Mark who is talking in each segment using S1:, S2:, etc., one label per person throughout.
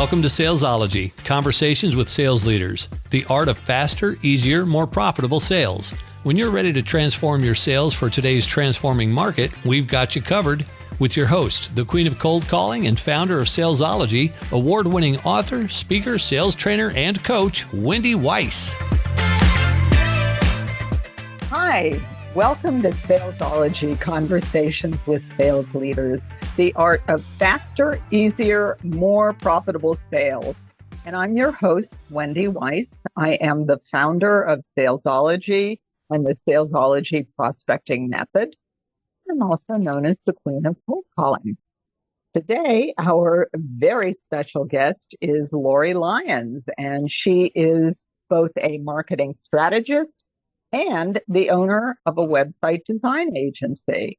S1: Welcome to Salesology, conversations with sales leaders, the art of faster, easier, more profitable sales. When you're ready to transform your sales for today's transforming market, we've got you covered with your host, the queen of cold calling and founder of Salesology, award-winning author, speaker, sales trainer, and coach, Wendy Weiss.
S2: Hi, welcome to Salesology, conversations with sales leaders, the art of faster, easier, more profitable sales. And I'm your host, Wendy Weiss. I am the founder of Salesology and the Salesology prospecting method. I'm also known as the queen of cold calling. Today, our very special guest is Lyons, and she is both a marketing strategist and the owner of a website design agency.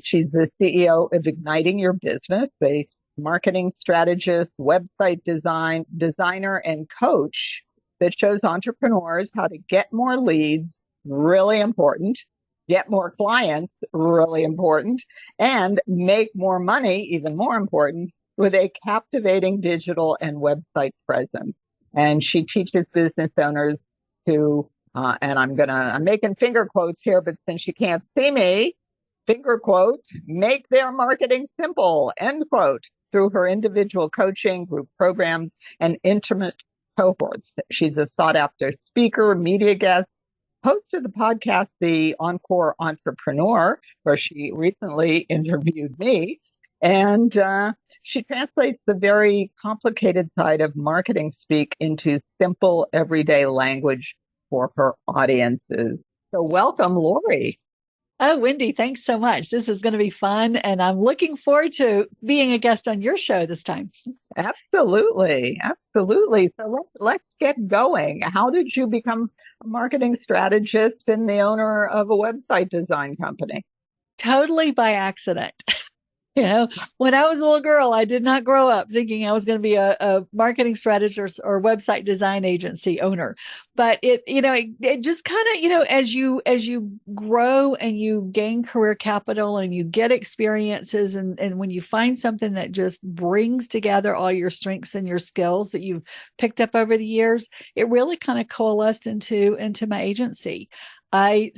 S2: She's the CEO of Igniting Your Business, a marketing strategist, website designer, and coach that shows entrepreneurs how to get more leads, really important, get more clients, really important, and make more money, even more important, with a captivating digital and website presence. And she teaches business owners to, and I'm making finger quotes here, but since you can't see me, finger quote, make their marketing simple, end quote, through her individual coaching, group programs, and intimate cohorts. She's a sought-after speaker, media guest, host of the podcast, The Encore Entrepreneur, where she recently interviewed me. And she translates the very complicated side of marketing speak into simple, everyday language for her audiences. So welcome, Lori.
S3: Oh, Wendy, thanks so much. This is going to be fun, and I'm looking forward to being a guest on your show this time.
S2: Absolutely. So let's get going. How did you become a marketing strategist and the owner of a website design company?
S3: Totally by accident. When I was a little girl, I did not grow up thinking I was going to be a marketing strategist or website design agency owner. But it just kind of, as you grow and you gain career capital and you get experiences and when you find something that just brings together all your strengths and your skills that you've picked up over the years, it really kind of coalesced into my agency. I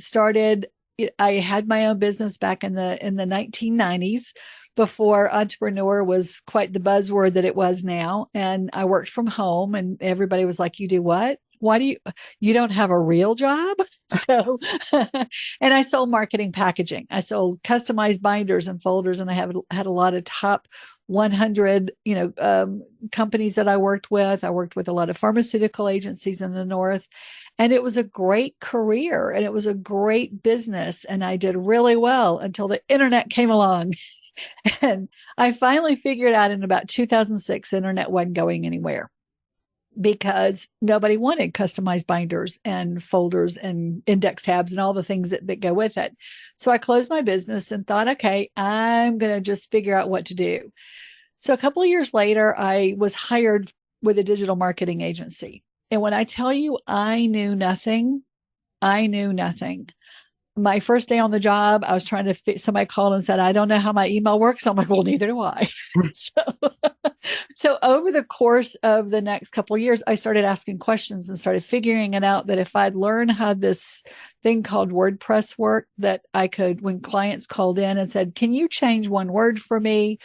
S3: had my own business back in the 1990s. Before entrepreneur was quite the buzzword that it was now. And I worked from home and everybody was like, you do what? Why do you don't have a real job? So, and I sold marketing packaging. I sold customized binders and folders, and I had a lot of top 100, companies that I worked with. I worked with a lot of pharmaceutical agencies in the North, and it was a great career and it was a great business. And I did really well until the internet came along. And I finally figured out in about 2006, internet wasn't going anywhere because nobody wanted customized binders and folders and index tabs and all the things that go with it. So I closed my business and thought, okay, I'm going to just figure out what to do. So a couple of years later, I was hired with a digital marketing agency. And when I tell you I knew nothing. My first day on the job, I was trying to somebody called and said, I don't know how my email works. I'm like, well, neither do I. So over the course of the next couple of years, I started asking questions and started figuring it out that if I'd learned how this thing called WordPress worked, that I could, when clients called in and said, can you change one word for me?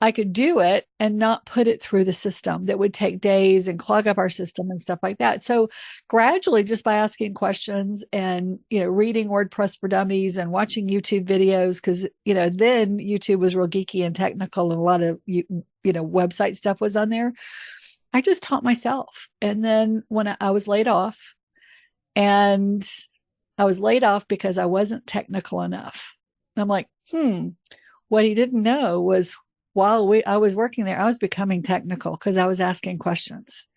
S3: I could do it and not put it through the system that would take days and clog up our system and stuff like that. So gradually, just by asking questions and, reading WordPress for Dummies and watching YouTube videos, because, then YouTube was real geeky and technical and a lot of, website stuff was on there. I just taught myself. And then when I was laid off, and I was laid off because I wasn't technical enough. I'm like, what he didn't know was, while I was working there, I was becoming technical because I was asking questions.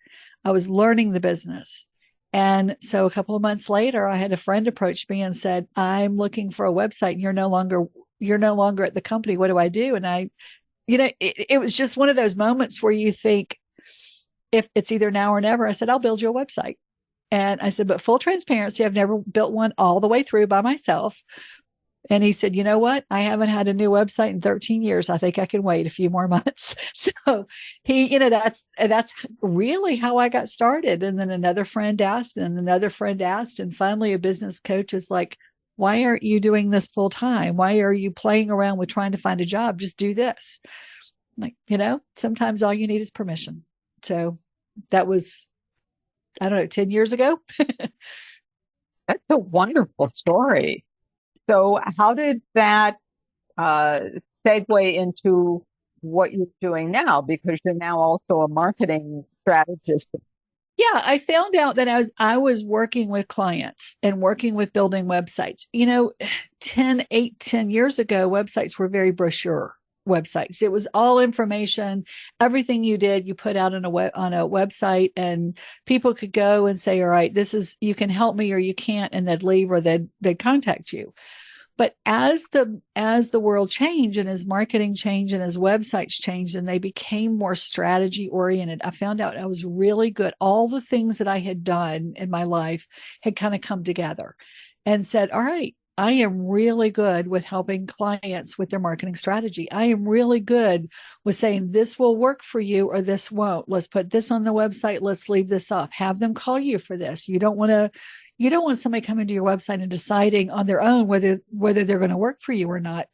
S3: I was learning the business. And so a couple of months later, I had a friend approach me and said, I'm looking for a website and you're no longer at the company. What do I do? And it was just one of those moments where you think, if it's either now or never, I said, I'll build you a website. And I said, but full transparency, I've never built one all the way through by myself. And he said, you know what? I haven't had a new website in 13 years. I think I can wait a few more months. So that's really how I got started. And then another friend asked, and another friend asked. And finally, a business coach is like, why aren't you doing this full time? Why are you playing around with trying to find a job? Just do this. Like, sometimes all you need is permission. So that was, I don't know, 10 years ago.
S2: That's a wonderful story. So how did that segue into what you're doing now? Because you're now also a marketing strategist.
S3: Yeah, I found out that as I was working with clients and working with building websites, 10 years ago, websites were very brochure websites. It was all information. Everything you did, you put out on a website, and people could go and say, all right, you can help me or you can't, and they'd leave or they'd contact you. But as the world changed and as marketing changed and as websites changed and they became more strategy oriented, I found out I was really good. All the things that I had done in my life had kind of come together and said, all right, I am really good with helping clients with their marketing strategy. I am really good with saying this will work for you or this won't. Let's put this on the website. Let's leave this off. Have them call you for this. You don't want somebody coming to your website and deciding on their own whether they're going to work for you or not.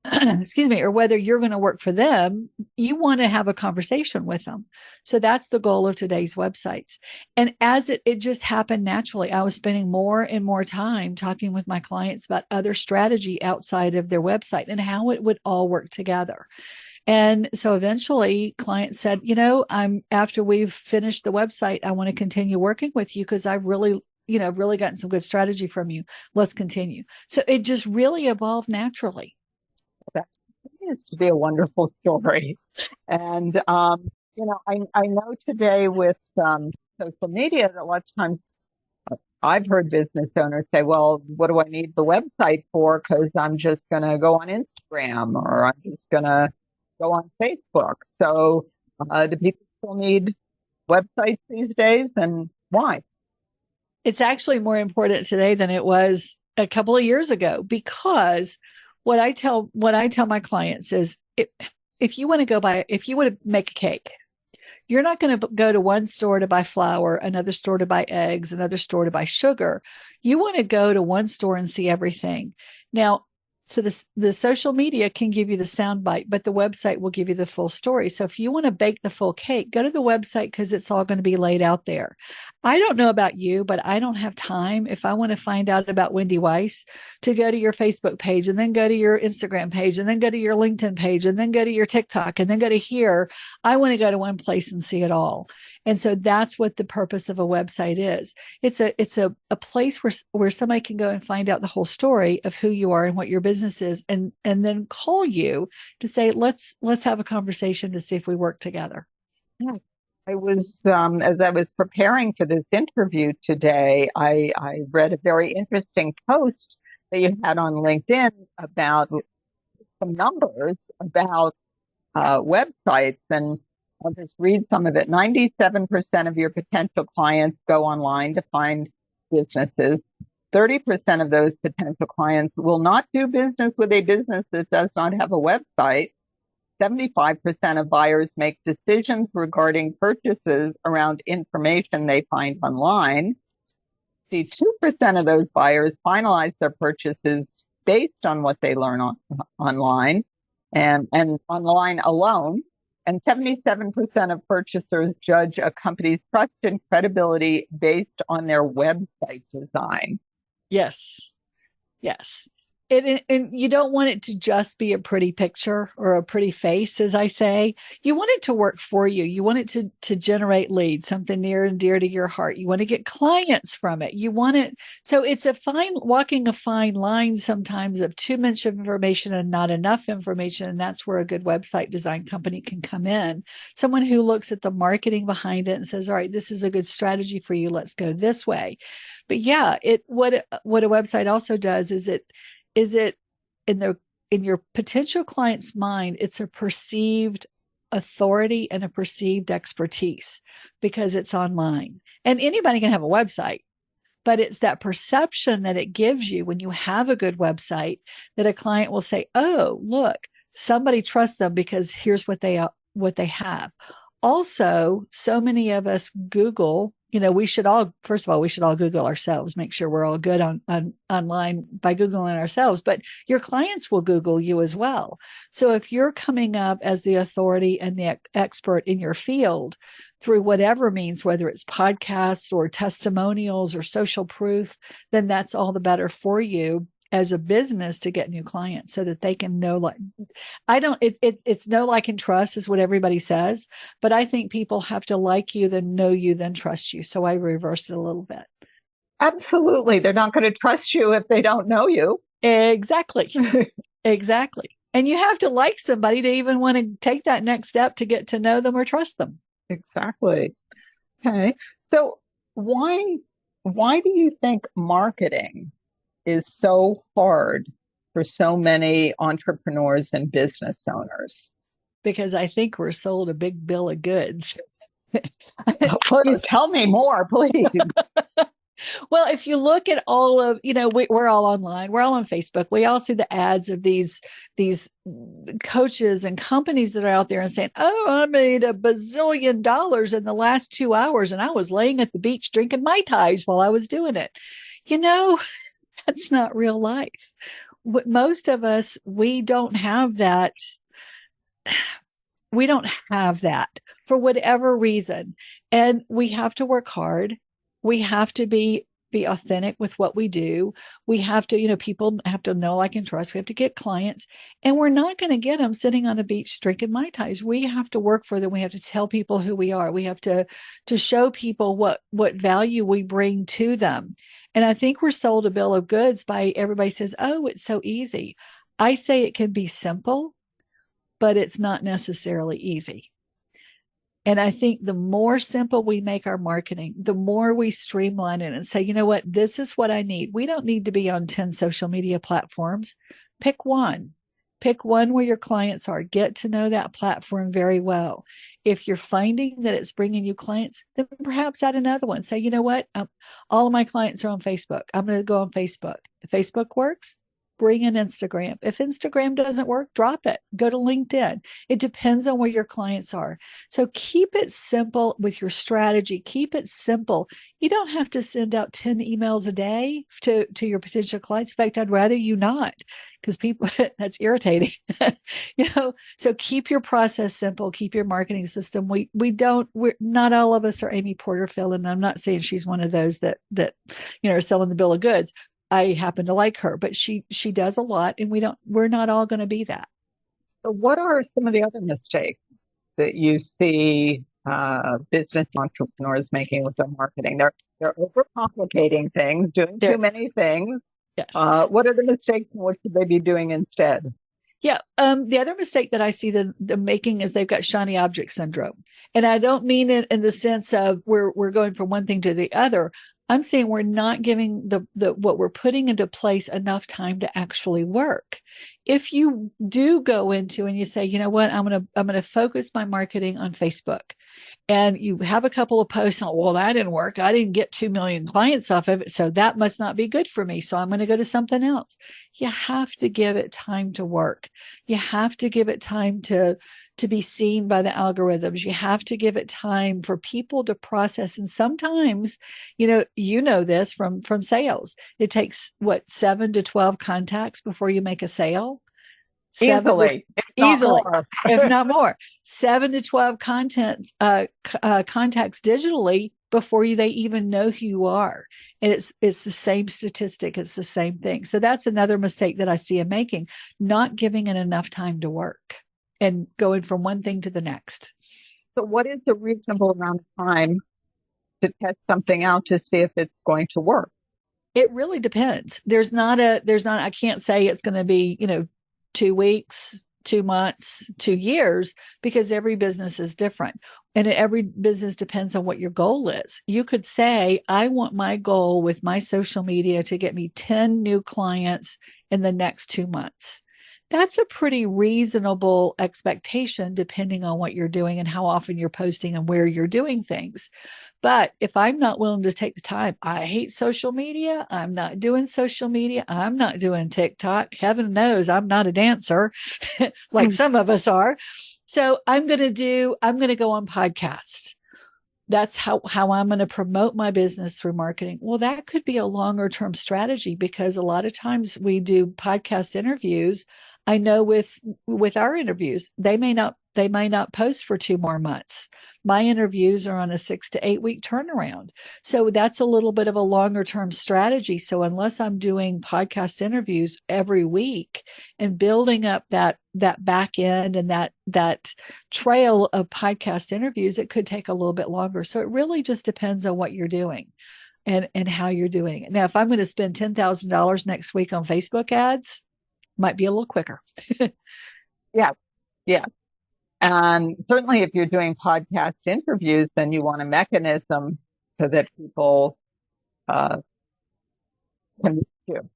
S3: Excuse me, or whether you're going to work for them. You want to have a conversation with them. So that's the goal of today's websites. And as it just happened naturally, I was spending more and more time talking with my clients about other strategy outside of their website and how it would all work together. And so eventually clients said, after we've finished the website, I want to continue working with you because I've really gotten some good strategy from you. Let's continue. So it just really evolved naturally.
S2: That continues to be a wonderful story. And, I know today with social media that lots of times I've heard business owners say, well, what do I need the website for? Because I'm just going to go on Instagram or I'm just going to go on Facebook. So do people still need websites these days, and why?
S3: It's actually more important today than it was a couple of years ago, because what I tell my clients is if you want to make a cake, you're not going to go to one store to buy flour, another store to buy eggs, another store to buy sugar. You want to go to one store and see everything. Now, so the social media can give you the soundbite, but the website will give you the full story. So if you want to bake the full cake, go to the website because it's all going to be laid out there. I don't know about you, but I don't have time if I want to find out about Wendy Weiss to go to your Facebook page and then go to your Instagram page and then go to your LinkedIn page and then go to your TikTok and then go to here. I want to go to one place and see it all. And so that's what the purpose of a website is. It's a place where somebody can go and find out the whole story of who you are and what your business is, and then call you to say, let's have a conversation to see if we work together.
S2: Yeah. I was, as I was preparing for this interview today, I read a very interesting post that you had on LinkedIn about some numbers about websites, and I'll just read some of it. 97% of your potential clients go online to find businesses. 30% of those potential clients will not do business with a business that does not have a website. 75% of buyers make decisions regarding purchases around information they find online. 52% of those buyers finalize their purchases based on what they learn online and online alone. And 77% of purchasers judge a company's trust and credibility based on their website design.
S3: Yes. Yes. And you don't want it to just be a pretty picture or a pretty face, as I say. You want it to work for you. You want it to generate leads, something near and dear to your heart. You want to get clients from it. You want it. So it's walking a fine line sometimes of too much information and not enough information. And that's where a good website design company can come in. Someone who looks at the marketing behind it and says, all right, this is a good strategy for you. Let's go this way. But yeah, what a website also does is it in your potential client's mind, it's a perceived authority and a perceived expertise because it's online, and anybody can have a website. but it's that perception that it gives you when you have a good website that a client will say, oh, look, somebody trusts them because here's what they have. Also, so many of us Google, we should all Google ourselves, make sure we're all good online by Googling ourselves, but your clients will Google you as well. So if you're coming up as the authority and the expert in your field through whatever means, whether it's podcasts or testimonials or social proof, then that's all the better for you as a business to get new clients so that they can know, it's know, like, and trust is what everybody says. But I think people have to like you, then know you, then trust you. So I reversed it a little bit.
S2: Absolutely. They're not going to trust you if they don't know you.
S3: Exactly. Exactly. And you have to like somebody to even want to take that next step to get to know them or trust them.
S2: Exactly. Okay. So why do you think marketing is so hard for so many entrepreneurs and business owners?
S3: Because I think we're sold a big bill of goods.
S2: Tell me more, please.
S3: Well, if you look at all of, we're all online, we're all on Facebook. We all see the ads of these coaches and companies that are out there and saying, oh, I made $1 bazillion in the last 2 hours and I was laying at the beach drinking Mai Tais while I was doing it. That's not real life. Most of us, we don't have that. We don't have that for whatever reason. And we have to work hard. We have to be authentic with what we do. We have to, people have to know, like, and trust. We have to get clients, and we're not going to get them sitting on a beach drinking Mai Tais. We have to work for them. We have to tell people who we are. We have to show people what value we bring to them. And I think we're sold a bill of goods by everybody says, oh, it's so easy. I say it can be simple, but it's not necessarily easy. And I think the more simple we make our marketing, the more we streamline it and say, you know what, this is what I need. We don't need to be on 10 social media platforms. Pick one. Pick one where your clients are. Get to know that platform very well. If you're finding that it's bringing you clients, then perhaps add another one. Say, you know what? All of my clients are on Facebook. I'm going to go on Facebook. If Facebook works, bring in Instagram. If Instagram doesn't work, drop it. Go to LinkedIn. It depends on where your clients are. So keep it simple with your strategy. Keep it simple. You don't have to send out 10 emails a day to your potential clients. In fact, I'd rather you not, because people, that's irritating. So keep your process simple. Keep your marketing system. We're not all of us are Amy Porterfield, and I'm not saying she's one of those that are selling the bill of goods. I happen to like her, but she does a lot, and we're not all going to be that.
S2: So what are some of the other mistakes that you see business entrepreneurs making with their marketing? They're overcomplicating things, doing too many things.
S3: Yes.
S2: What are the mistakes, and what should they be doing instead?
S3: Yeah. The other mistake that I see them making is they've got shiny object syndrome. And I don't mean it in the sense of we're going from one thing to the other. I'm saying we're not giving the what we're putting into place enough time to actually work. If you do go into and you say, you know what, I'm going to focus my marketing on Facebook, and you have a couple of posts on, well, that didn't work. I didn't get 2 million clients off of it, so that must not be good for me. So I'm going to go to something else. You have to give it time to work. You have to give it time to be seen by the algorithms. You have to give it time for people to process. And sometimes, this from sales, it takes 7 to 12 contacts before you make a sale.
S2: Easily,
S3: if not more. 7 to 12 contacts digitally before they even know who you are. And it's the same statistic. It's the same thing. So that's another mistake that I see them making, not giving it enough time to work and going from one thing to the next.
S2: So what is a reasonable amount of time to test something out to see if it's going to work?
S3: It really depends. I can't say it's going to be, 2 weeks, 2 months, 2 years, because every business is different. And every business depends on what your goal is. You could say, I want my goal with my social media to get me 10 new clients in the next 2 months. that's a pretty reasonable expectation depending on what you're doing and how often you're posting and where you're doing things. But if I'm not willing to take the time, I hate social media. I'm not doing social media. I'm not doing TikTok. Heaven knows I'm not a dancer like some of us are. So I'm going to go on podcasts. That's how I'm going to promote my business through marketing. Well, that could be a longer term strategy because a lot of times we do podcast interviews. I know with our interviews, they may not post for 2 more months. My interviews are on a 6 to 8 week turnaround. So that's a little bit of a longer term strategy. So unless I'm doing podcast interviews every week and building up that back end and that trail of podcast interviews, it could take a little bit longer. So it really just depends on what you're doing and how you're doing it. Now, if I'm going to spend $10,000 next week on Facebook ads, might be a little quicker.
S2: Yeah. Yeah. And certainly if you're doing podcast interviews, then you want a mechanism so that people can reach you.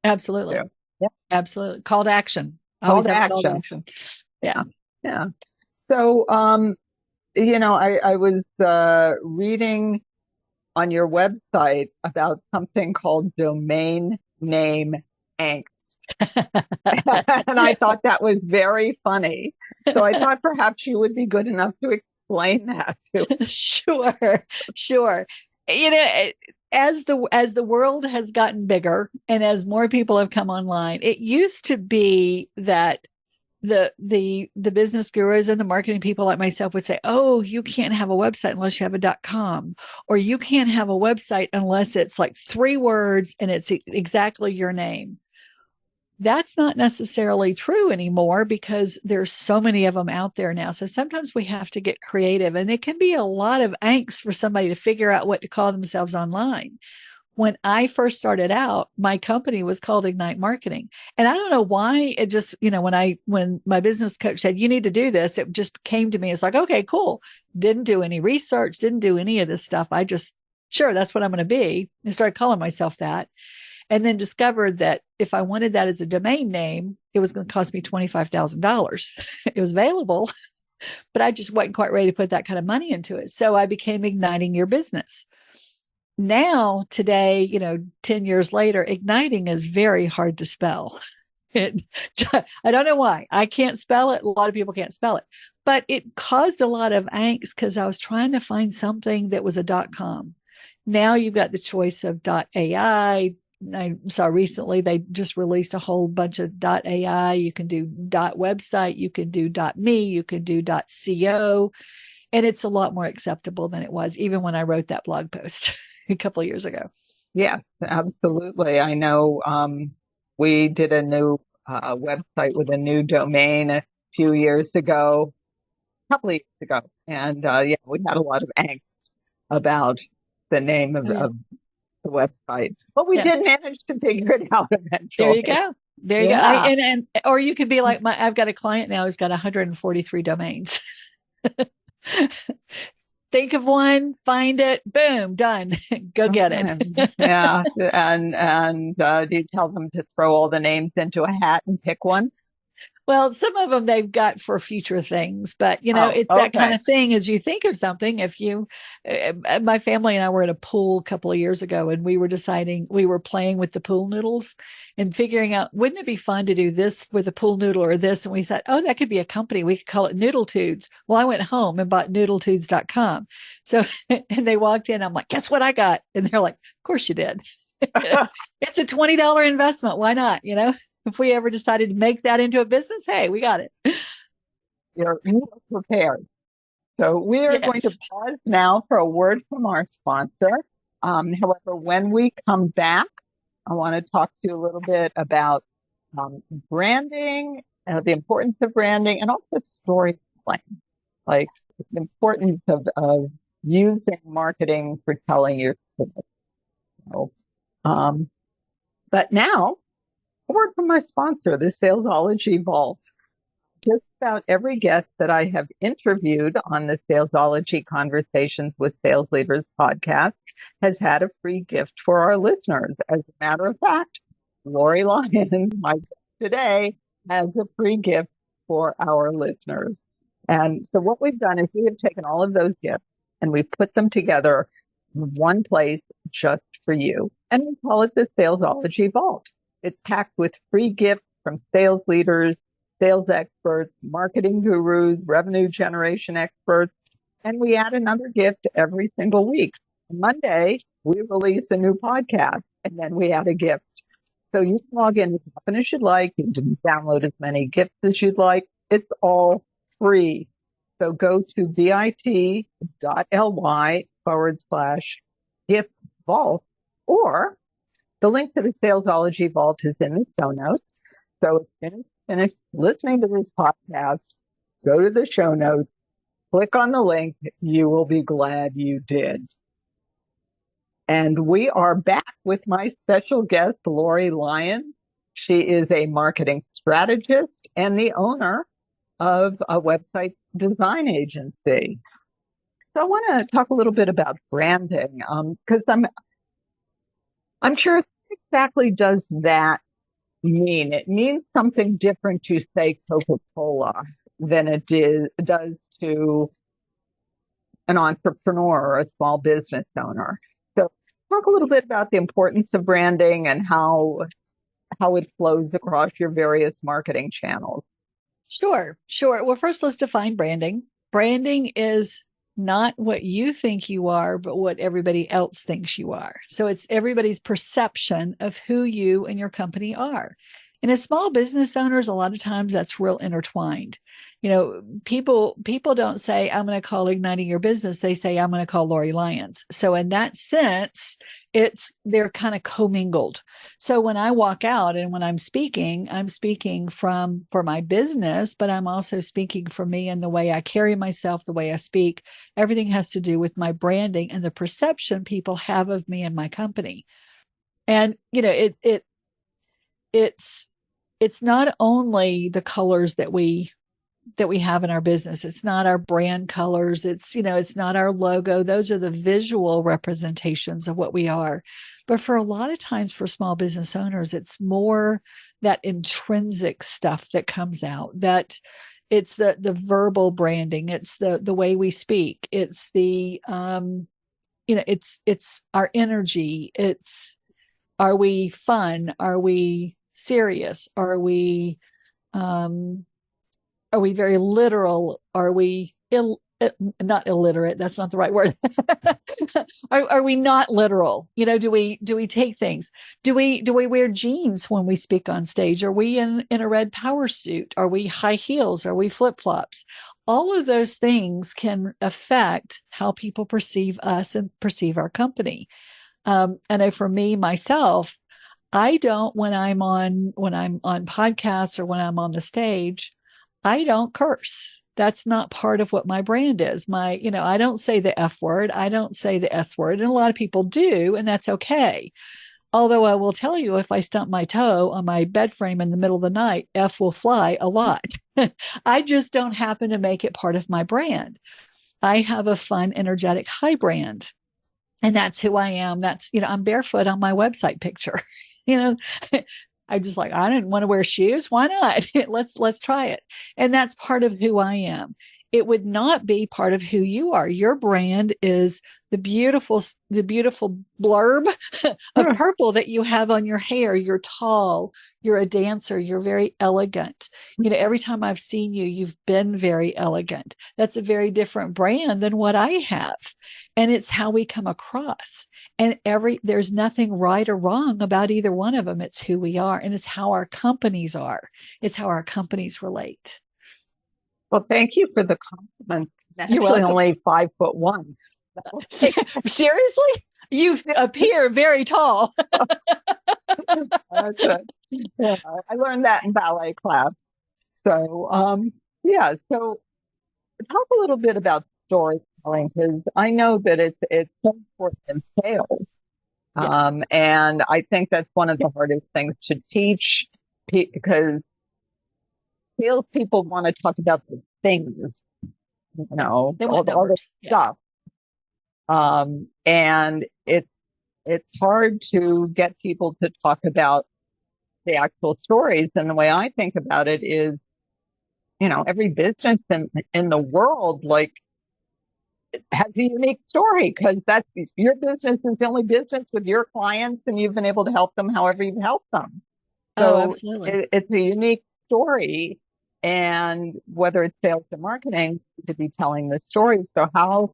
S3: Absolutely.
S2: Yeah.
S3: Absolutely. Call to action.
S2: Call to action.
S3: Yeah.
S2: Yeah. So, I was reading on your website about something called domain name angst. And I thought that was very funny. So I thought perhaps you would be good enough to explain that to
S3: Sure. As the world has gotten bigger and as more people have come online, it used to be that the business gurus and the marketing people like myself would say, oh, you can't have a website unless you have a .com, or you can't have a website unless it's like 3 words and it's exactly your name. That's not necessarily true anymore because there's so many of them out there now. So sometimes we have to get creative, and it can be a lot of angst for somebody to figure out what to call themselves online. When I first started out, my company was called Ignite Marketing. And I don't know why it just, when my business coach said, you need to do this, it just came to me. It's like, okay, cool. Didn't do any research, didn't do any of this stuff. I just, sure, that's what I'm going to be. And started calling myself that. And then discovered that if I wanted that as a domain name, it was going to cost me $25,000. It was available, but I just wasn't quite ready to put that kind of money into it. So I became Igniting Your Business. Now, today, 10 years later, igniting is very hard to spell. I don't know why. I can't spell it. A lot of people can't spell it, but it caused a lot of angst because I was trying to find something that was a .com. Now you've got the choice of .ai. I saw recently they just released a whole bunch of .ai. You can do .website, you can do .me, you can do .co, and it's a lot more acceptable than it was even when I wrote that blog post a couple of years ago.
S2: Yes, absolutely. I know we did a new website with a new domain a few years ago, a couple of years ago, and we had a lot of angst about the name of the website, but we did manage to figure it out eventually.
S3: There you go. There you go. Or you could be like I've got a client now who's got 143 domains. Think of one, find it, boom, done. Go get it.
S2: Yeah. And do you tell them to throw all the names into a hat and pick one?
S3: Well, some of them they've got for future things, but it's that kind of thing. As you think of something, my family and I were at a pool a couple of years ago, and we were playing with the pool noodles and figuring out, wouldn't it be fun to do this with a pool noodle or this? And we thought, oh, that could be a company. We could call it Noodletudes. Well, I went home and bought noodletudes.com. So, and they walked in, I'm like, guess what I got? And they're like, of course you did. It's a $20 investment. Why not? If we ever decided to make that into a business, hey, we got it.
S2: You're prepared. So we are going to pause now for a word from our sponsor. However, when we come back, I want to talk to you a little bit about branding, the importance of branding, and also storytelling, like the importance of using marketing for telling your story. But now, a word from our sponsor, the Salesology Vault. Just about every guest that I have interviewed on the Salesology Conversations with Sales Leaders podcast has had a free gift for our listeners. As a matter of fact, Lori Lyons, my guest today, has a free gift for our listeners. And so what we've done is we have taken all of those gifts and we've put them together in one place just for you. And we call it the Salesology Vault. It's packed with free gifts from sales leaders, sales experts, marketing gurus, revenue generation experts, and we add another gift every single week. Monday, we release a new podcast, and then we add a gift. So you can log in as often as you'd like. You can download as many gifts as you'd like. It's all free. So go to bit.ly/gift vault, or the link to the Salesology Vault is in the show notes. So as soon as you finish listening to this podcast, go to the show notes, click on the link. You will be glad you did. And we are back with my special guest, Lyons. She is a marketing strategist and the owner of a website design agency. So I want to talk a little bit about branding, because I'm sure exactly does that mean? It means something different to say Coca-Cola than it does to an entrepreneur or a small business owner. So talk a little bit about the importance of branding and how it flows across your various marketing channels.
S3: Sure. Well, first, let's define branding. Branding is not what you think you are, but what everybody else thinks you are. So it's everybody's perception of who you and your company are. And as small business owners, a lot of times that's real intertwined. People don't say, I'm going to call Igniting Your Business. They say, I'm going to call Lori Lyons. So in that sense, they're kind of commingled. So when I walk out and when I'm speaking for my business, but I'm also speaking for me and the way I carry myself, the way I speak. Everything has to do with my branding and the perception people have of me and my company. And, it's not only the colors that we have in our business. It's not our brand colors. It's not our logo. Those are the visual representations of what we are. But for a lot of times for small business owners, it's more that intrinsic stuff that comes out, that it's the verbal branding. It's the way we speak. It's the, it's our energy. Are we fun? Are we serious? Are we very literal? Are we not illiterate? That's not the right word. Are we not literal? Do we take things? Do we wear jeans when we speak on stage? Are we in a red power suit? Are we high heels? Are we flip-flops? All of those things can affect how people perceive us and perceive our company. And for me, myself, I don't, when I'm on podcasts or when I'm on the stage, I don't curse. That's not part of what my brand is. I don't say the F word. I don't say the S word. And a lot of people do, and that's okay. Although I will tell you, if I stump my toe on my bed frame in the middle of the night, F will fly a lot. I just don't happen to make it part of my brand. I have a fun, energetic high brand. And that's who I am. That's, I'm barefoot on my website picture. I'm just like, I didn't want to wear shoes. Why not? Let's try it. And that's part of who I am. It would not be part of who you are. Your brand is the beautiful blurb of purple that you have on your hair. You're tall. You're a dancer. You're very elegant. Every time I've seen you, you've been very elegant. That's a very different brand than what I have. And it's how we come across. And there's nothing right or wrong about either one of them. It's who we are. And it's how our companies are. It's how our companies relate.
S2: Well, thank you for the compliment.
S3: You're welcome.
S2: Only 5'1".
S3: Seriously? You appear very tall.
S2: That's it. Yeah, I learned that in ballet class. So, So talk a little bit about storytelling, because I know that it's so important in sales. Yeah. And I think that's one of the hardest things to teach, because salespeople want to talk about the things, all the stuff. And it's hard to get people to talk about the actual stories. And the way I think about it is, every business in the world, like, has a unique story, because that's your business is the only business with your clients, and you've been able to help them however you've helped them.
S3: Oh,
S2: So
S3: absolutely.
S2: it's a unique story. And whether it's sales or marketing, to be telling the story. So how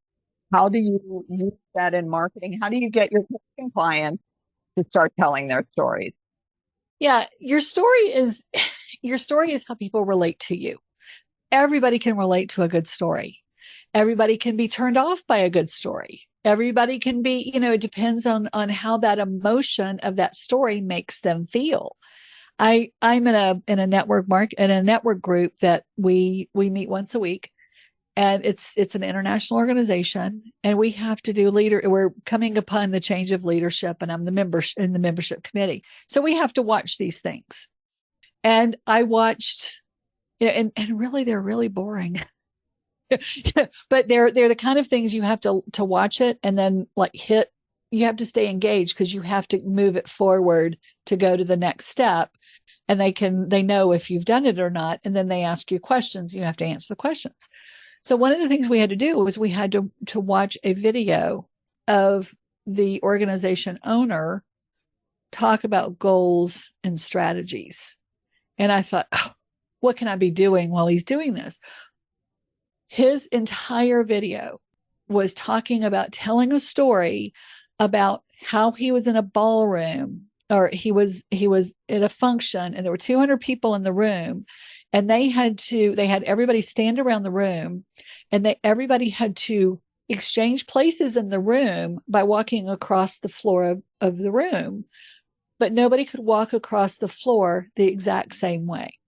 S2: do you use that in marketing? How do you get your coaching clients to start telling their stories?
S3: Yeah, your story is how people relate to you. Everybody can relate to a good story. Everybody can be turned off by a good story. Everybody can be, it depends on how that emotion of that story makes them feel. I'm in a network group that we meet once a week, and it's an international organization, and we have to do we're coming upon the change of leadership, and I'm the member in the membership committee. So we have to watch these things. And I watched, and really they're really boring. But they're the kind of things you have to watch it, and then you have to stay engaged, because you have to move it forward to go to the next step. And they know if you've done it or not. And then they ask you questions. You have to answer the questions. So one of the things we had to do was we had to watch a video of the organization owner talk about goals and strategies. And I thought, what can I be doing while he's doing this? His entire video was talking about telling a story about how he was in a ballroom, or he was at a function, and there were 200 people in the room, and they had everybody stand around the room, and everybody had to exchange places in the room by walking across the floor of the room, but nobody could walk across the floor the exact same way.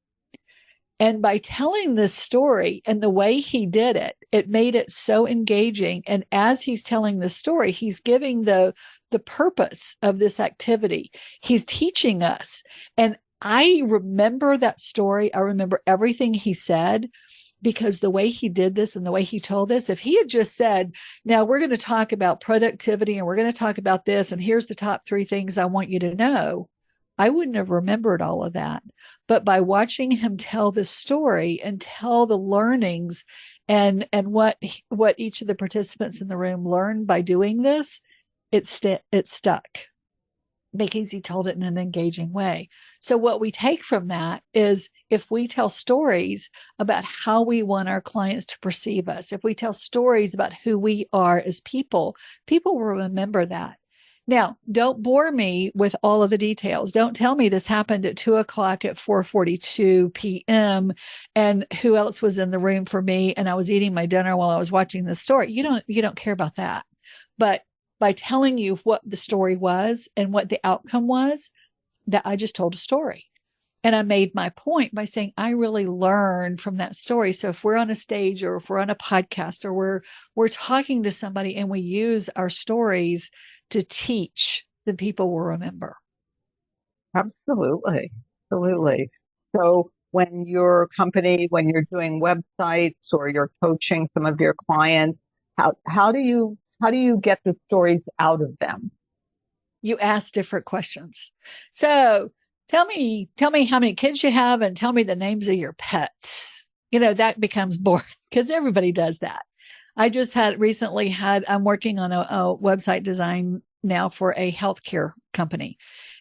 S3: And by telling this story and the way he did it, it made it so engaging. And as he's telling the story, he's giving the purpose of this activity. He's teaching us. And I remember that story. I remember everything he said, because the way he did this and the way he told this, if he had just said, now we're going to talk about productivity and we're going to talk about this, and here's the top 3 things I want you to know, I wouldn't have remembered all of that. But by watching him tell the story and tell the learnings and what each of the participants in the room learned by doing this, it stuck, because he told it in an engaging way. So what we take from that is, if we tell stories about how we want our clients to perceive us, if we tell stories about who we are as people will remember that. Now, don't bore me with all of the details. Don't tell me this happened at 2:00 at 4:42 p.m. and who else was in the room for me, and I was eating my dinner while I was watching this story. You don't care about that. But by telling you what the story was and what the outcome was, that I just told a story. And I made my point by saying, I really learned from that story. So if we're on a stage, or if we're on a podcast, or we're talking to somebody and we use our stories to teach, then people will remember.
S2: Absolutely. Absolutely. So when you're doing websites, or you're coaching some of your clients, how do you get the stories out of them?
S3: You ask different questions. So tell me how many kids you have, and tell me the names of your pets. That becomes boring, because everybody does that. I just I'm working on a website design now for a healthcare company.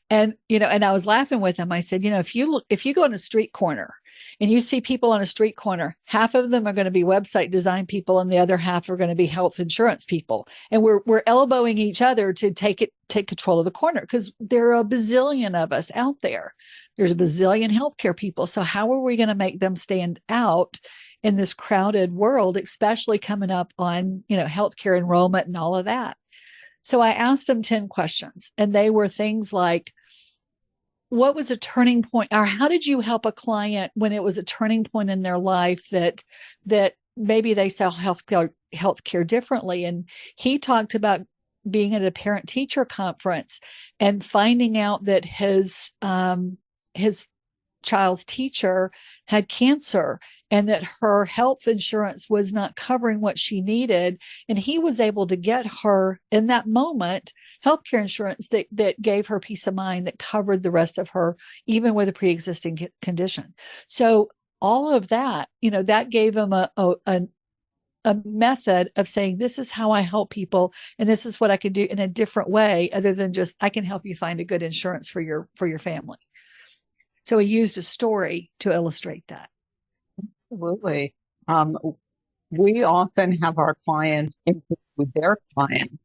S3: And I was laughing with him. I said, if you go on a street corner and you see people on a street corner, half of them are going to be website design people, and the other half are going to be health insurance people. And we're elbowing each other to take control of the corner, because there are a bazillion of us out there. There's a bazillion healthcare people. So how are we going to make them stand out in this crowded world, especially coming up on, healthcare enrollment and all of that? So I asked them 10 questions, and they were things like, what was a turning point, or how did you help a client when it was a turning point in their life that maybe they saw healthcare differently? And he talked about being at a parent teacher conference and finding out that his child's teacher had cancer, and that her health insurance was not covering what she needed. And he was able to get her in that moment healthcare insurance that gave her peace of mind, that covered the rest of her, even with a pre-existing condition. So all of that, that gave him a method of saying, this is how I help people, and this is what I can do in a different way, other than just, I can help you find a good insurance for your family. So he used a story to illustrate that.
S2: Absolutely. We often have our clients with their clients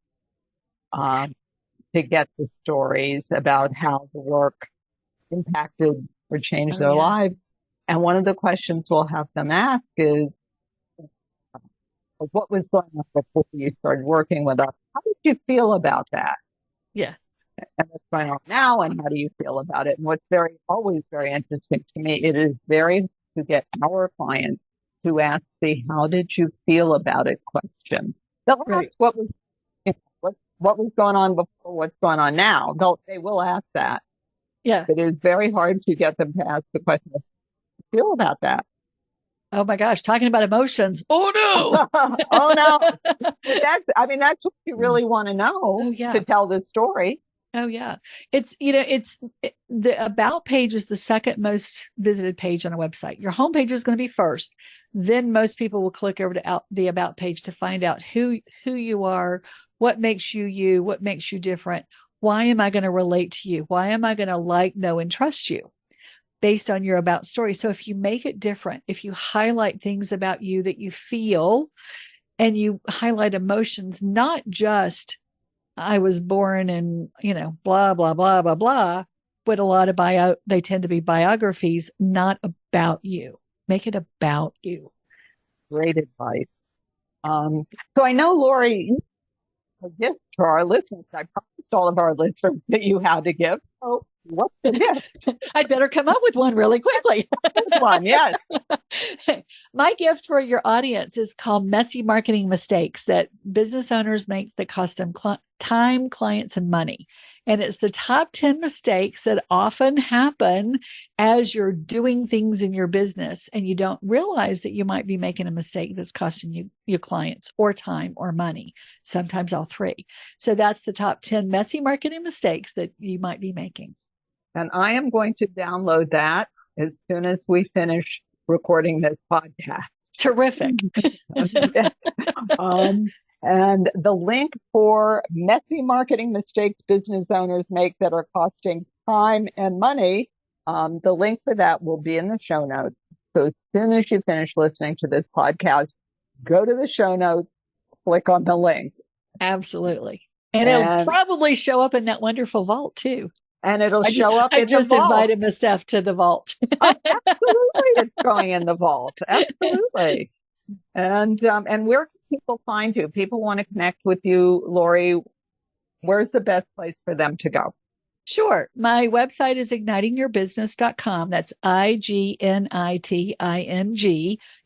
S2: to get the stories about how the work impacted or changed their lives. And one of the questions we'll have them ask is, what was going on before you started working with us? How did you feel about that?
S3: Yeah.
S2: And what's going on now, and how do you feel about it? And what's always very interesting to me, it is very to get our clients to ask the "how did you feel about it" question. They'll ask what was going on before, what's going on now. They will ask that.
S3: Yeah.
S2: It is very hard to get them to ask the question, "How do you feel about that?"
S3: Oh my gosh, talking about emotions. Oh no.
S2: Oh no. That's what you really want to know to tell the story.
S3: Oh yeah. The about page is the second most visited page on a website. Your homepage is going to be first. Then most people will click over to the about page to find out who you are, what makes you, what makes you different. Why am I going to relate to you? Why am I going to like, know, and trust you based on your about story? So if you make it different, if you highlight things about you that you feel, and you highlight emotions, not just I was born and, blah, blah, blah, blah, blah. But a lot of they tend to be biographies, not about you. Make it about you.
S2: Great advice. So I know, Lori, you have a gift for our listeners. I promised all of our listeners that you had a gift. So what's the gift?
S3: I'd better come up with one really quickly.
S2: One, yes.
S3: My gift for your audience is called Messy Marketing Mistakes that business owners make that cost them time, clients, and money. And it's the top 10 mistakes that often happen as you're doing things in your business, and you don't realize that you might be making a mistake that's costing you your clients or time or money, sometimes all three. So that's the top 10 messy marketing mistakes that you might be making.
S2: And I am going to download that as soon as we finish recording this podcast.
S3: Terrific.
S2: And the link for messy marketing mistakes business owners make that are costing time and money, the link for that will be in the show notes. So as soon as you finish listening to this podcast, go to the show notes, click on the link.
S3: Absolutely. And it'll probably show up in that wonderful vault too.
S2: And it'll show up in the vault. I just
S3: invited myself to the vault.
S2: Oh, absolutely. It's going in the vault. Absolutely. And where can people find you? People want to connect with you, Lori. Where's the best place for them to go?
S3: Sure. My website is ignitingyourbusiness.com. That's IGNITING,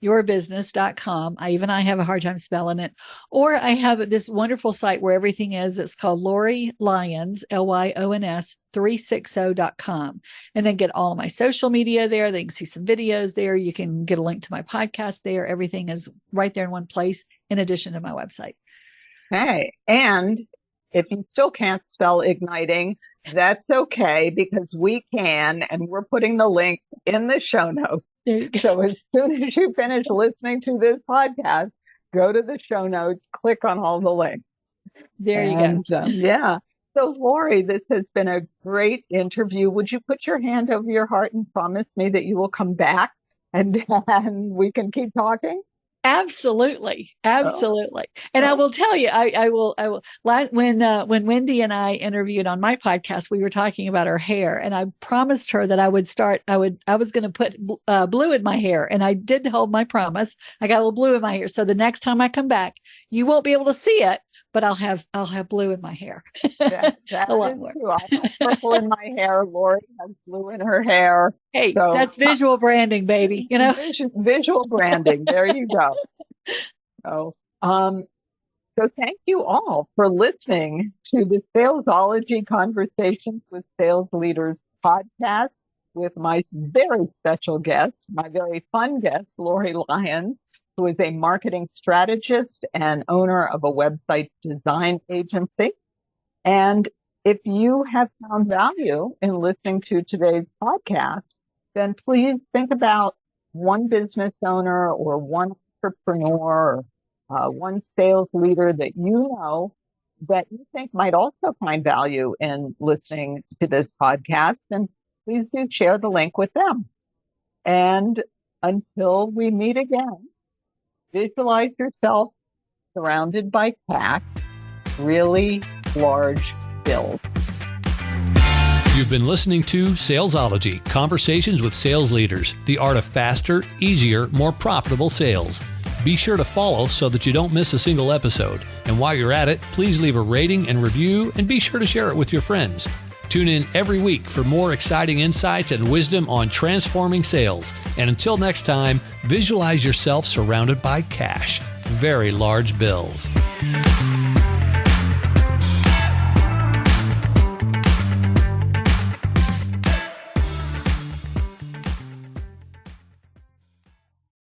S3: yourbusiness.com. I have a hard time spelling it. Or I have this wonderful site where everything is. It's called Lori Lyons, Lyons, 360.com. And then get all of my social media there. They can see some videos there. You can get a link to my podcast there. Everything is right there in one place, in addition to my website.
S2: Hey, and if you still can't spell igniting, that's okay, because we can, and we're putting the link in the show notes. So as soon as you finish listening to this podcast, go to the show notes, click on all the links.
S3: There you go.
S2: Yeah. So Lori, this has been a great interview. Would you put your hand over your heart and promise me that you will come back and we can keep talking?
S3: Absolutely. Absolutely. And I will tell you, I will, when Wendy and I interviewed on my podcast, we were talking about her hair, and I promised her that I was going to put blue in my hair, and I did hold my promise. I got a little blue in my hair. So the next time I come back, you won't be able to see it, but I'll have blue in my hair.
S2: That a lot more. True. I have purple in my hair. Lori has blue in her hair.
S3: Hey, so, that's visual branding, baby.
S2: Visual branding. There you go. So thank you all for listening to the Salesology Conversations with Sales Leaders podcast. with my very special guest, my very fun guest, Lori Lyons, who is a marketing strategist and owner of a website design agency. And if you have found value in listening to today's podcast, then please think about one business owner or one entrepreneur or one sales leader that you know that you think might also find value in listening to this podcast. And please do share the link with them. And until we meet again, visualize yourself surrounded by cash, really large bills.
S1: You've been listening to Salesology, Conversations with Sales Leaders, the art of faster, easier, more profitable sales. Be sure to follow so that you don't miss a single episode. And while you're at it, please leave a rating and review and be sure to share it with your friends. Tune in every week for more exciting insights and wisdom on transforming sales. And until next time, visualize yourself surrounded by cash, very large bills.